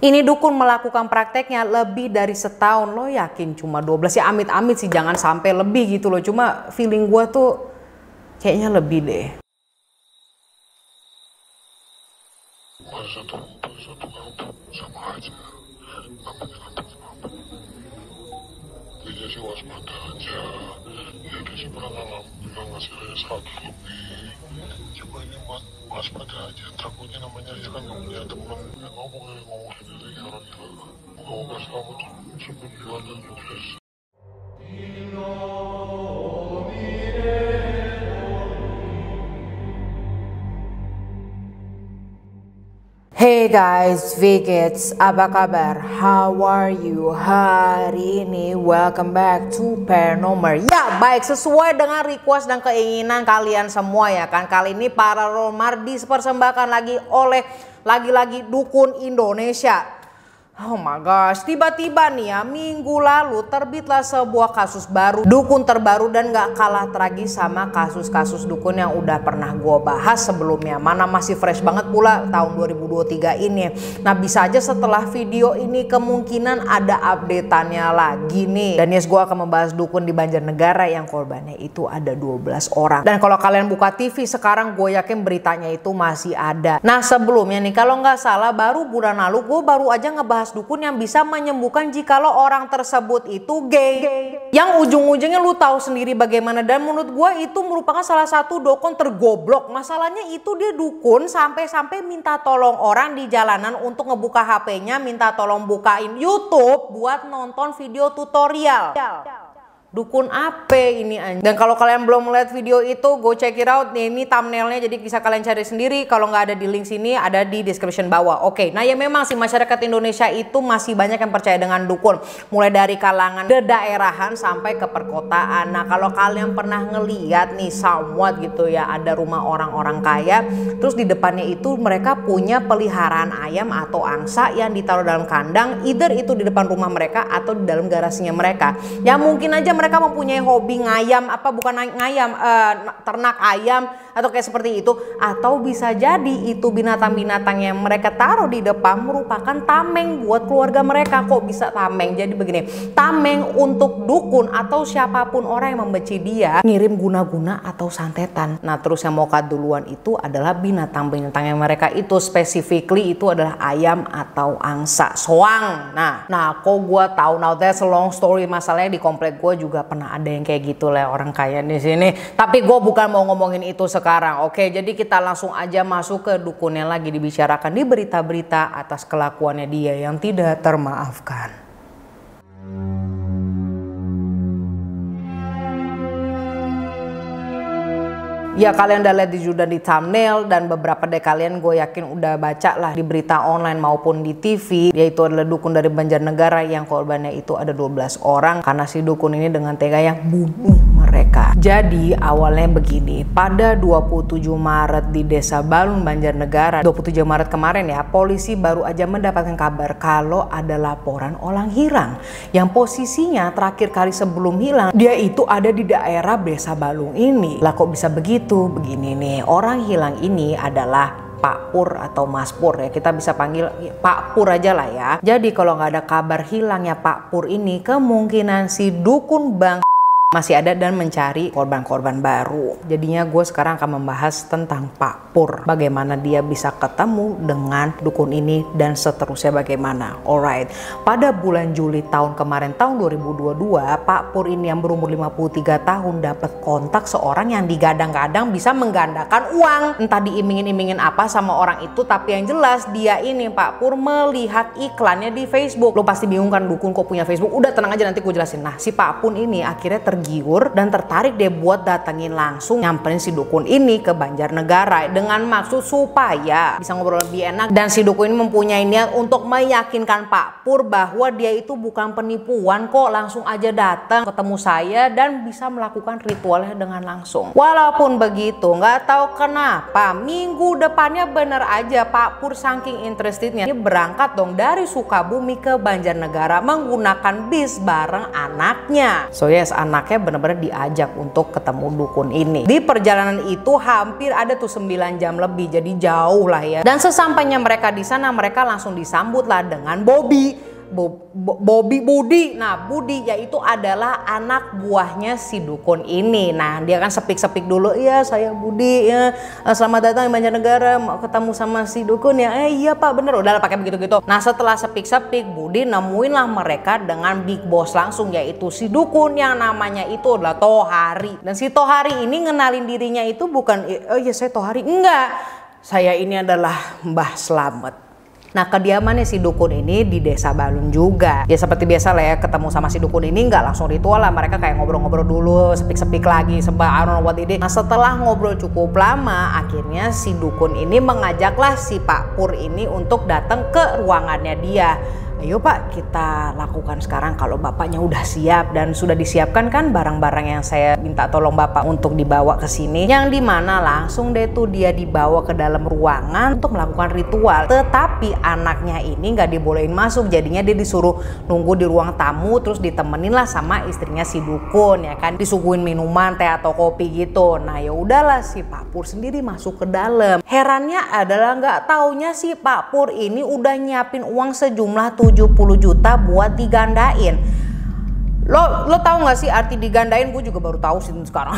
Ini dukun melakukan prakteknya lebih dari setahun. Lo yakin cuma 12? Ya amit-amit sih, jangan sampai lebih gitu loh. Cuma feeling gue tuh kayaknya lebih deh. Satu kampung sama aja, namanya dia sih waspada aja. Ya dia sih pernah bilang ngasih saya 100 lebih. Coba ini waspada aja, takutnya namanya aja kan gak punya temen. Ya gak boleh ngomong sendiri orang gila. Moga-moga selamat sebelum jual dan sukses. Hey guys, Vigits, apa kabar? How are you? Hari ini welcome back to Paranormal. Ya baik, sesuai dengan request dan keinginan kalian semua ya kan. Kali ini Paranormal dipersembahkan lagi oleh lagi-lagi dukun Indonesia. Oh my gosh, tiba-tiba nih ya minggu lalu terbitlah sebuah kasus baru, dukun terbaru, dan gak kalah tragis sama kasus-kasus dukun yang udah pernah gue bahas sebelumnya. Mana masih fresh banget pula tahun 2023 ini. Nah bisa aja setelah video ini kemungkinan ada update-annya lagi nih. Dan yes, gue akan membahas dukun di Banjarnegara yang korbannya itu ada 12 orang. Dan kalau kalian buka TV sekarang gue yakin beritanya itu masih ada. Nah sebelumnya nih kalau nggak salah baru bulan lalu gue baru aja ngebahas dukun yang bisa menyembuhkan jikalau orang tersebut itu gay. Yang ujung-ujungnya lu tahu sendiri bagaimana, dan menurut gue itu merupakan salah satu dukun tergoblok. Masalahnya itu dia dukun sampai-sampai minta tolong orang di jalanan untuk ngebuka HP-nya, minta tolong bukain YouTube buat nonton video tutorial. Dukun apa ini anjing? Dan kalau kalian belum melihat video itu, go check it out. Ini thumbnailnya, jadi bisa kalian cari sendiri. Kalau nggak ada di link sini, ada di description bawah. Oke, nah ya memang sih masyarakat Indonesia itu masih banyak yang percaya dengan dukun. Mulai dari kalangan daerahan sampai ke perkotaan. Nah kalau kalian pernah ngeliat nih somewhat gitu ya, ada rumah orang-orang kaya, terus di depannya itu mereka punya peliharaan ayam atau angsa yang ditaruh dalam kandang, either itu di depan rumah mereka atau di dalam garasinya mereka. Ya mungkin aja mereka mempunyai hobi ngayam, ternak ayam atau kayak seperti itu, atau bisa jadi itu binatang-binatang yang mereka taruh di depan merupakan tameng buat keluarga mereka. Kok bisa tameng? Jadi begini, tameng untuk dukun atau siapapun orang yang membenci dia ngirim guna-guna atau santetan. Nah terus yang mau cut duluan itu adalah binatang-binatang yang mereka itu specifically itu adalah ayam atau angsa, soang. Nah kok gue tahu, now that's a long story. Masalahnya di komplek gue juga pernah ada yang kayak gitu lah orang kaya di sini. Tapi gue bukan mau ngomongin itu sekarang. Oke, jadi kita langsung aja masuk ke dukunnya lagi dibicarakan di berita-berita atas kelakuannya dia yang tidak termaafkan. Ya kalian udah lihat juga di thumbnail, dan beberapa dari kalian gue yakin udah baca lah di berita online maupun di TV. Yaitu adalah dukun dari Banjarnegara yang korbannya itu ada 12 orang karena si dukun ini dengan tega yang bunuh mereka. Jadi awalnya begini, pada 27 Maret di Desa Balun, Banjarnegara, 27 Maret kemarin ya, polisi baru aja mendapatkan kabar kalau ada laporan orang hilang yang posisinya terakhir kali sebelum hilang dia itu ada di daerah Desa Balung ini. Lah kok bisa begitu? Begini nih, orang hilang ini adalah Pak Pur atau Mas Pur ya, kita bisa panggil Pak Pur aja lah ya. Jadi kalau nggak ada kabar hilangnya Pak Pur ini, kemungkinan si dukun bang masih ada dan mencari korban-korban baru. Jadinya gue sekarang akan membahas tentang Pak Pur, bagaimana dia bisa ketemu dengan dukun ini dan seterusnya bagaimana. Alright, pada bulan Juli tahun kemarin, tahun 2022, Pak Pur ini yang berumur 53 tahun dapat kontak seorang yang digadang-gadang bisa menggandakan uang. Entah diimingin-imingin apa sama orang itu, tapi yang jelas dia ini Pak Pur melihat iklannya di Facebook. Lo pasti bingung kan, dukun kok punya Facebook? Udah tenang aja, nanti gue jelasin. Nah si Pak Pur ini akhirnya tergiur dan tertarik deh buat datengin langsung, nyamperin si dukun ini ke Banjarnegara dengan maksud supaya bisa ngobrol lebih enak. Dan si dukun ini mempunyai niat untuk meyakinkan Pak Pur bahwa dia itu bukan penipuan kok, langsung aja datang ketemu saya dan bisa melakukan ritualnya dengan langsung. Walaupun begitu, nggak tahu kenapa minggu depannya bener aja Pak Pur saking interestednya dia berangkat dong dari Sukabumi ke Banjarnegara menggunakan bis bareng anaknya. So yes, anaknya anaknya benar-benar diajak untuk ketemu dukun ini. Di perjalanan itu hampir ada tuh 9 jam lebih, jadi jauh lah ya. Dan sesampainya mereka di sana, mereka langsung disambut lah dengan Budi. Nah, Budi yaitu adalah anak buahnya si dukun ini. Nah, dia kan sepik-sepik dulu, "Iya, saya Budi ya. Selamat datang di Banjarnegara, mau ketemu sama si dukun ya." Iya Pak, bener." Udah pakai begitu-gitu. Nah, setelah sepik-sepik, Budi nemuin lah mereka dengan big boss langsung, yaitu si dukun yang namanya itu adalah Tohari. Dan si Tohari ini ngenalin dirinya itu bukan, "Oh iya saya Tohari." Enggak. "Saya ini adalah Mbah Slamet." Nah, kediamannya si dukun ini di Desa Balun juga. Ya seperti biasa lah ya, ketemu sama si dukun ini nggak langsung ritual lah. Mereka kayak ngobrol-ngobrol dulu, sepik-sepik lagi, I don't know what it is. Nah, setelah ngobrol cukup lama, akhirnya si dukun ini mengajaklah si Pak Pur ini untuk datang ke ruangannya dia. "Ayo Pak, kita lakukan sekarang kalau Bapaknya udah siap." Dan sudah disiapkan kan barang-barang yang saya minta tolong Bapak untuk dibawa ke sini. Yang dimana langsung deh tuh dia dibawa ke dalam ruangan untuk melakukan ritual. Tetapi anaknya ini nggak dibolehin masuk, jadinya dia disuruh nunggu di ruang tamu, terus ditemenin lah sama istrinya si dukun ya kan. Disuguhin minuman, teh atau kopi gitu. Nah ya udahlah, si Pak Pur sendiri masuk ke dalam. Herannya adalah nggak taunya si Pak Pur ini udah nyiapin uang sejumlah 70 juta buat digandain. Lo tahu nggak sih arti digandain? Gue juga baru tahu sih sekarang.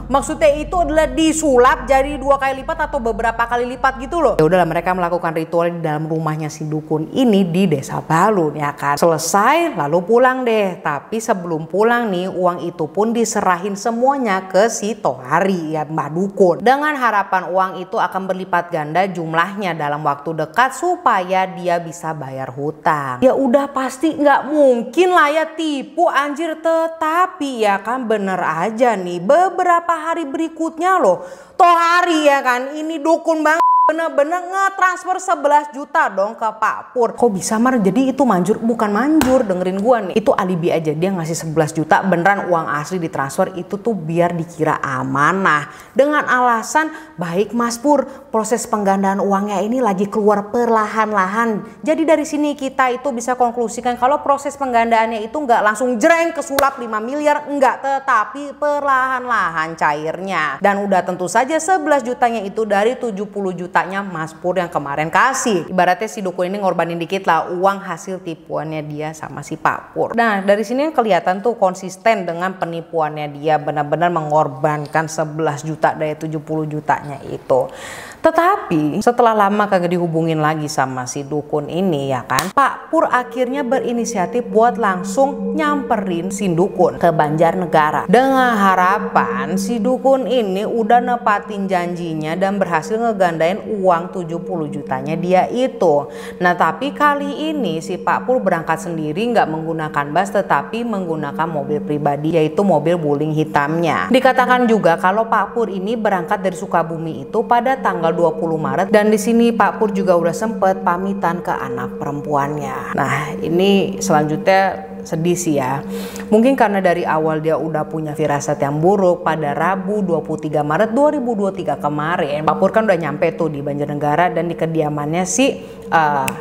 Maksudnya itu adalah disulap jadi 2 kali lipat atau beberapa kali lipat gitu loh. Ya udahlah, mereka melakukan ritual di dalam rumahnya si dukun ini di Desa Balun ya kan. Selesai lalu pulang deh. Tapi sebelum pulang nih, uang itu pun diserahin semuanya ke si Tohari ya, Mbah Dukun. Dengan harapan uang itu akan berlipat ganda jumlahnya dalam waktu dekat supaya dia bisa bayar hutang. Ya udah pasti nggak mungkin lah ya tipu anjir, tetapi ya kan bener aja nih beberapa hari berikutnya loh Tohari ya kan ini dukun banget bener-bener ngetransfer 11 juta dong ke Pak Pur. Kok bisa Mar? Jadi itu manjur? Bukan manjur, dengerin gua nih. Itu alibi aja, dia ngasih 11 juta beneran uang asli ditransfer itu tuh biar dikira amanah. Dengan alasan, "Baik Mas Pur, proses penggandaan uangnya ini lagi keluar perlahan-lahan." Jadi dari sini kita itu bisa konklusikan kalau proses penggandaannya itu nggak langsung jreng kesulap 5 miliar, enggak, tetapi perlahan-lahan cairnya. Dan udah tentu saja 11 jutanya itu dari 70 juta Mas Pur yang kemarin kasih. Ibaratnya si dukun ini ngorbanin dikit lah uang hasil tipuannya dia sama si Pak Pur. Nah dari sini kelihatan tuh konsisten dengan penipuannya dia, benar-benar mengorbankan 11 juta dari 70 jutanya itu. Tetapi setelah lama kagak dihubungin lagi sama si dukun ini ya kan, Pak Pur akhirnya berinisiatif buat langsung nyamperin si dukun ke Banjarnegara. Dengan harapan si dukun ini udah nepatin janjinya dan berhasil ngegandain uang 70 jutanya dia itu. Nah tapi kali ini si Pak Pur berangkat sendiri, nggak menggunakan bus tetapi menggunakan mobil pribadi, yaitu mobil Wuling hitamnya. Dikatakan juga kalau Pak Pur ini berangkat dari Sukabumi itu pada tanggal 20 Maret dan di sini Pak Pur juga udah sempet pamitan ke anak perempuannya. Nah ini selanjutnya sedih sih ya. Mungkin karena dari awal dia udah punya firasat yang buruk. Pada Rabu 23 Maret 2023 kemarin Pak Pur kan udah nyampe tuh di Banjarnegara dan di kediamannya si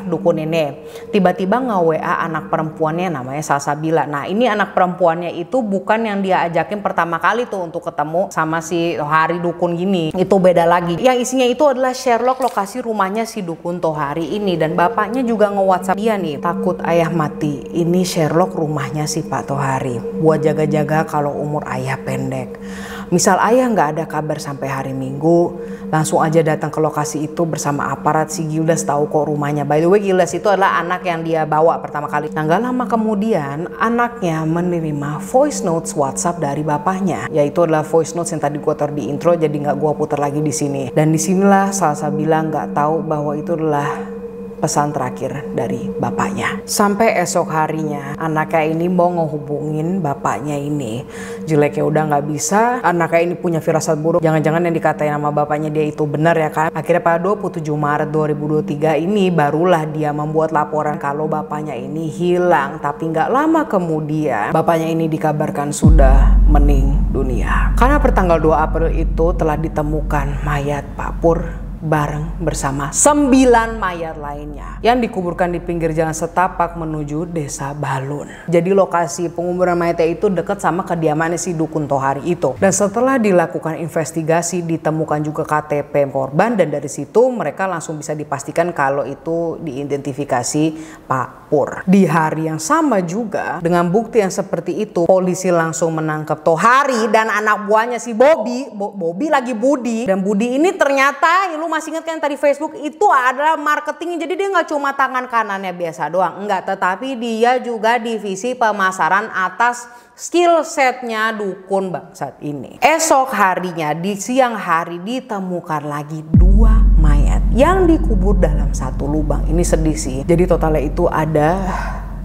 dukun ini. Tiba-tiba nge-WA anak perempuannya namanya Salsabila. Nah ini anak perempuannya itu bukan yang dia ajakin pertama kali tuh untuk ketemu sama si Tohari dukun gini. Itu beda lagi. Yang isinya itu adalah Sherlock lokasi rumahnya si dukun Tohari ini. Dan bapaknya juga nge-WhatsApp dia nih, "Takut ayah mati, ini Sherlock rumahnya si Pak Tohari. Buat jaga-jaga kalau umur ayah pendek. Misal ayah nggak ada kabar sampai hari Minggu, langsung aja datang ke lokasi itu bersama aparat. Si Gildas tahu kok rumahnya." By the way, Gildas itu adalah anak yang dia bawa pertama kali. Nah gak lama kemudian anaknya menerima voice notes WhatsApp dari bapaknya, yaitu adalah voice notes yang tadi gue taruh di intro, jadi nggak gue putar lagi di sini. Dan disinilah Salsabila nggak tahu bahwa itu adalah pesan terakhir dari bapaknya. Sampai esok harinya anaknya ini mau ngehubungin bapaknya ini, jeleknya udah nggak bisa. Anaknya ini punya firasat buruk, jangan-jangan yang dikatain sama bapaknya dia itu benar ya kan. Akhirnya pada 27 Maret 2023 ini barulah dia membuat laporan kalau bapaknya ini hilang. Tapi nggak lama kemudian bapaknya ini dikabarkan sudah meninggal dunia. Karena pertanggal 2 April itu telah ditemukan mayat Pak Pur bareng bersama 9 mayat lainnya yang dikuburkan di pinggir jalan setapak menuju desa Balun. Jadi lokasi penguburan mayatnya itu dekat sama kediamannya si dukun Tohari itu. Dan setelah dilakukan investigasi ditemukan juga KTP korban, dan dari situ mereka langsung bisa dipastikan kalau itu diidentifikasi Pak Pur. Di hari yang sama juga dengan bukti yang seperti itu, polisi langsung menangkap Tohari dan anak buahnya si Bobby. Bobby lagi Budi, dan Budi ini ternyata lu masih ingat kan tadi Facebook itu adalah marketing. Jadi dia nggak cuma tangan kanannya biasa doang, enggak, tetapi dia juga divisi pemasaran atas skill setnya dukun bangsat ini. Esok harinya di siang hari ditemukan lagi 2 mayat yang dikubur dalam satu lubang. Ini sedih sih. Jadi totalnya itu ada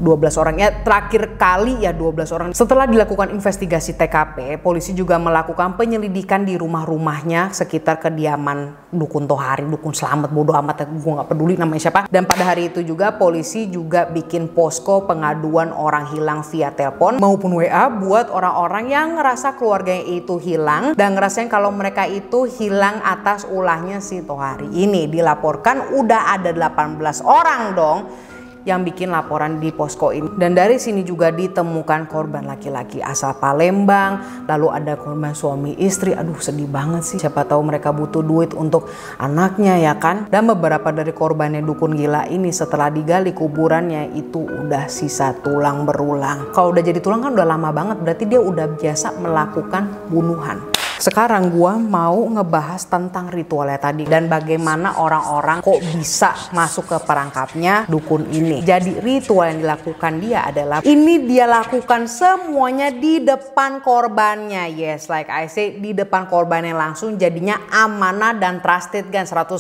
12 orang, ya terakhir kali ya 12 orang. Setelah dilakukan investigasi TKP, polisi juga melakukan penyelidikan di rumah-rumahnya sekitar kediaman dukun Tohari, dukun Slamet, bodoh amat, gue gak peduli namanya siapa. Dan pada hari itu juga polisi juga bikin posko pengaduan orang hilang via telepon maupun WA buat orang-orang yang ngerasa keluarganya itu hilang dan ngerasain kalau mereka itu hilang atas ulahnya si Tohari ini. Dilaporkan udah ada 18 orang dong yang bikin laporan di posko ini. Dan dari sini juga ditemukan korban laki-laki asal Palembang, lalu ada korban suami istri. Aduh sedih banget sih, siapa tahu mereka butuh duit untuk anaknya ya kan. Dan beberapa dari korbannya dukun gila ini setelah digali kuburannya itu udah sisa tulang berulang. Kalau udah jadi tulang kan udah lama banget, berarti dia udah biasa melakukan bunuhan. Sekarang gua mau ngebahas tentang ritualnya tadi dan bagaimana orang-orang kok bisa masuk ke perangkapnya dukun ini. Jadi ritual yang dilakukan dia adalah ini dia lakukan semuanya di depan korbannya. Yes, like I say, di depan korbannya langsung, jadinya amanah dan trusted kan 100%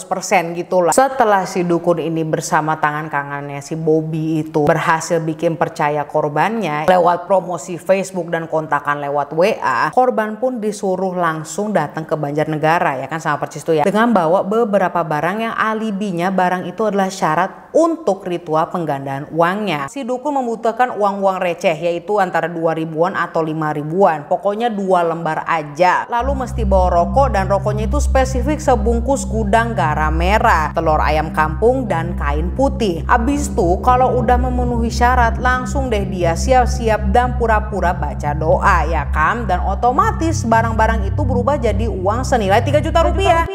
gitu lah. Setelah si dukun ini bersama tangan kanannya si Bobby itu berhasil bikin percaya korbannya lewat promosi Facebook dan kontakan lewat WA, korban pun disuruh langsung datang ke Banjarnegara ya kan sama percis itu ya, dengan bawa beberapa barang yang alibinya barang itu adalah syarat untuk ritual penggandaan uangnya. Si dukun membutuhkan uang-uang receh yaitu antara 2 ribuan atau 5 ribuan, pokoknya 2 lembar aja. Lalu mesti bawa rokok dan rokoknya itu spesifik sebungkus gudang garam merah, telur ayam kampung dan kain putih. Abis itu kalau udah memenuhi syarat langsung deh dia siap-siap dan pura-pura baca doa ya kan, dan otomatis barang-barang itu berubah jadi uang senilai 3 juta rupiah.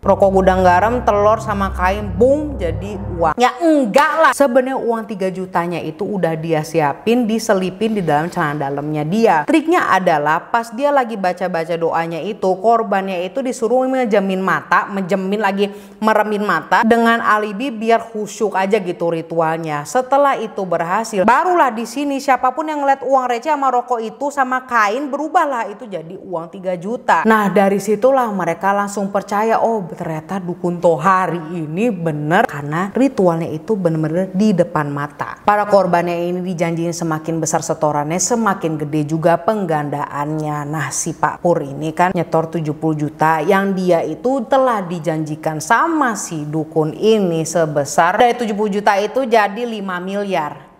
Rokok gudang garam, telur sama kain, boom, jadi uang. Ya enggak lah. Sebenarnya uang 3 jutanya itu udah dia siapin, diselipin di dalam celana dalamnya dia. Triknya adalah pas dia lagi baca-baca doanya itu, korbannya itu disuruh menjemin mata, meremin mata dengan alibi biar khusyuk aja gitu ritualnya. Setelah itu berhasil, barulah di sini siapapun yang ngeliat uang receh sama rokok itu sama kain berubahlah itu jadi uang 3 juta. Nah dari situlah mereka langsung percaya, oh ternyata dukun Tohari ini bener karena ritualnya itu bener-bener di depan mata. Para korbannya ini dijanjiin semakin besar setorannya semakin gede juga penggandaannya. Nah si Pak Pur ini kan nyetor 70 juta yang dia itu telah dijanjikan sama si dukun ini sebesar dari 70 juta itu jadi 5 miliar.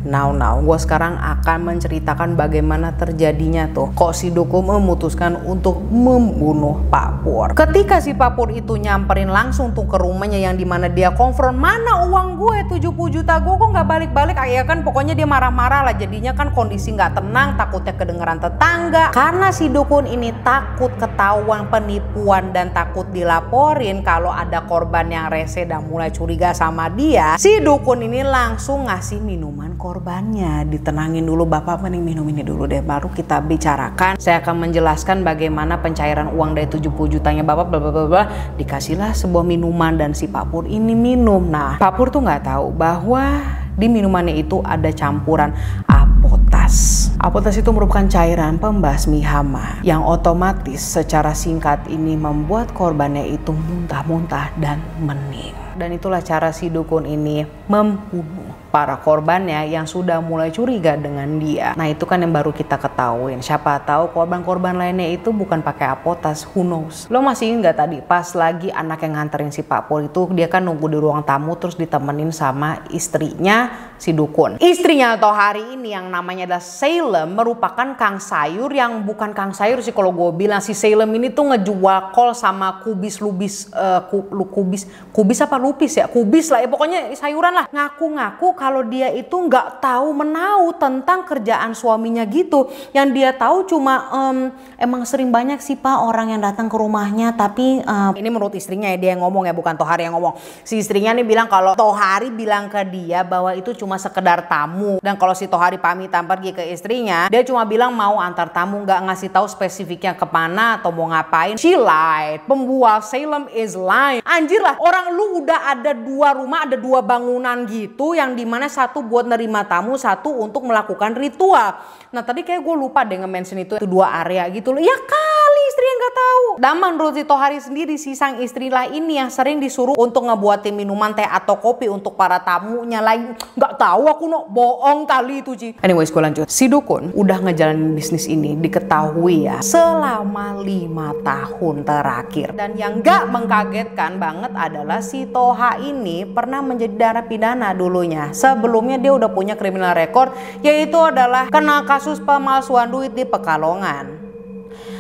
Now, gue sekarang akan menceritakan bagaimana terjadinya tuh kok si dukun memutuskan untuk membunuh Pak Pur. Ketika si Pak Pur itu nyamperin langsung tuh ke rumahnya yang dimana dia konfront, mana uang gue 70 juta gue kok nggak balik-balik, ya kan pokoknya dia marah-marah lah. Jadinya kan kondisi nggak tenang, takutnya kedengeran tetangga. Karena si dukun ini takut ketahuan penipuan dan takut dilaporin kalau ada korban yang rese dan mulai curiga sama dia, si dukun ini langsung ngasih minuman korbannya. Ditenangin dulu bapak, mending minum ini dulu deh baru kita bicarakan. Saya akan menjelaskan bagaimana pencairan uang dari 70 jutanya bapak bla bla bla. Dikasihlah sebuah minuman dan si Pak Pur ini minum. Nah Pak Pur tuh nggak tahu bahwa di minumannya itu ada campuran apotas. Apotas itu merupakan cairan pembasmi hama yang otomatis secara singkat ini membuat korbannya itu muntah-muntah dan mening. Dan itulah cara si dukun ini membunuh para korbannya yang sudah mulai curiga dengan dia. Nah itu kan yang baru kita ketahuin. Siapa tahu korban-korban lainnya itu bukan pakai apotas, who knows. Lo masih ingat tadi pas lagi anak yang nganterin si Pak Pol itu, dia kan nunggu di ruang tamu terus ditemenin sama istrinya si dukun. Istrinya Tohari ini yang namanya adalah Salem merupakan Kang Sayur yang bukan Kang Sayur sih kalau gue bilang. Si Salem ini tuh ngejual kol sama kubis apa lupis ya? Kubis lah ya, pokoknya sayuran lah. Ngaku-ngaku kalau dia itu nggak tahu menau tentang kerjaan suaminya gitu. Yang dia tahu cuma emang sering banyak sih Pak orang yang datang ke rumahnya, tapi ini menurut istrinya ya, dia yang ngomong ya, bukan Tohari yang ngomong. Si istrinya nih bilang kalau Tohari bilang ke dia bahwa itu cuma sekedar tamu, dan kalau si Tohari pamitan pergi ke istrinya, dia cuma bilang mau antar tamu, nggak ngasih tahu spesifiknya kemana atau mau ngapain. She lied. Pembual Salem is lying. Anjir lah, orang lu udah ada 2 rumah, ada 2 bangunan gitu, yang dimana satu buat nerima tamu, satu untuk melakukan ritual. Nah tadi kayak gue lupa deh nge-mention itu 2 area gitu loh. Ya kali istri yang nggak tahu. Dan menurut si Tohari sendiri, si sang istri lah ini yang sering disuruh untuk ngebuatin minuman teh atau kopi untuk para tamunya lagi. Nggak tahu aku no, bohong kali itu Ci. Anyways gue lanjut. Si dukun udah ngejalanin bisnis ini diketahui ya selama 5 tahun terakhir. Dan yang nggak mengkagetkan banget adalah si Toha ini pernah menjadi narapidana dulunya. Sebelumnya dia udah punya criminal record, yaitu adalah kena kasus pemalsuan duit di Pekalongan.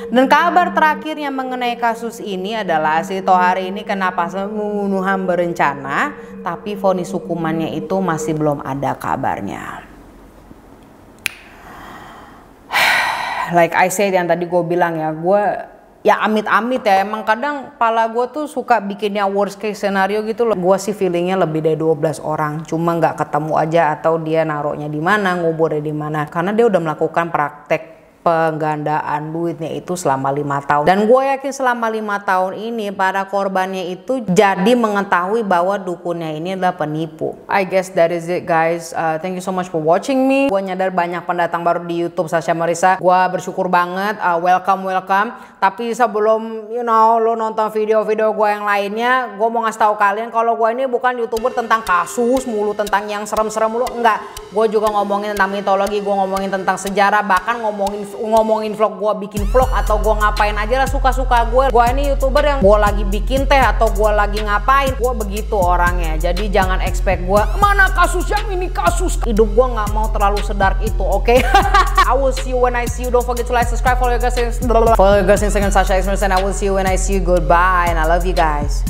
Dan kabar terakhirnya mengenai kasus ini adalah si Tohari ini kena pasal pembunuhan berencana, tapi vonis hukumannya itu masih belum ada kabarnya. Like I said yang tadi gue bilang ya, gue ya amit-amit ya, emang kadang pala gue tuh suka bikinnya worst case scenario gitu loh. Gue sih feelingnya lebih dari 12 orang, cuma nggak ketemu aja atau dia naruhnya di mana, nguburnya di mana, karena dia udah melakukan praktek penggandaan duitnya itu selama 5 tahun. Dan gue yakin selama 5 tahun ini para korbannya itu jadi mengetahui bahwa dukunnya ini adalah penipu. I guess that is it guys. Thank you so much for watching me. Gue nyadar banyak pendatang baru di YouTube Sasha Marissa. Gue bersyukur banget. Welcome. Tapi sebelum lo nonton video-video gue yang lainnya, gue mau ngasih tahu kalian kalau gue ini bukan YouTuber tentang kasus mulu, tentang yang serem-serem mulu. Enggak. Gue juga ngomongin tentang mitologi, gue ngomongin tentang sejarah, bahkan ngomongin vlog, gue bikin vlog atau gue ngapain aja lah suka-suka gue. Gue ini YouTuber yang gue lagi bikin teh atau gue lagi ngapain, gue begitu orangnya. Jadi jangan expect gue mana kasus yang ini kasus. Hidup gue nggak mau terlalu sedark itu, oke? I will see you when I see you. Don't forget to like, subscribe, follow your guys in Sasha Ismail, and I will see you when I see you. Goodbye and I love you guys.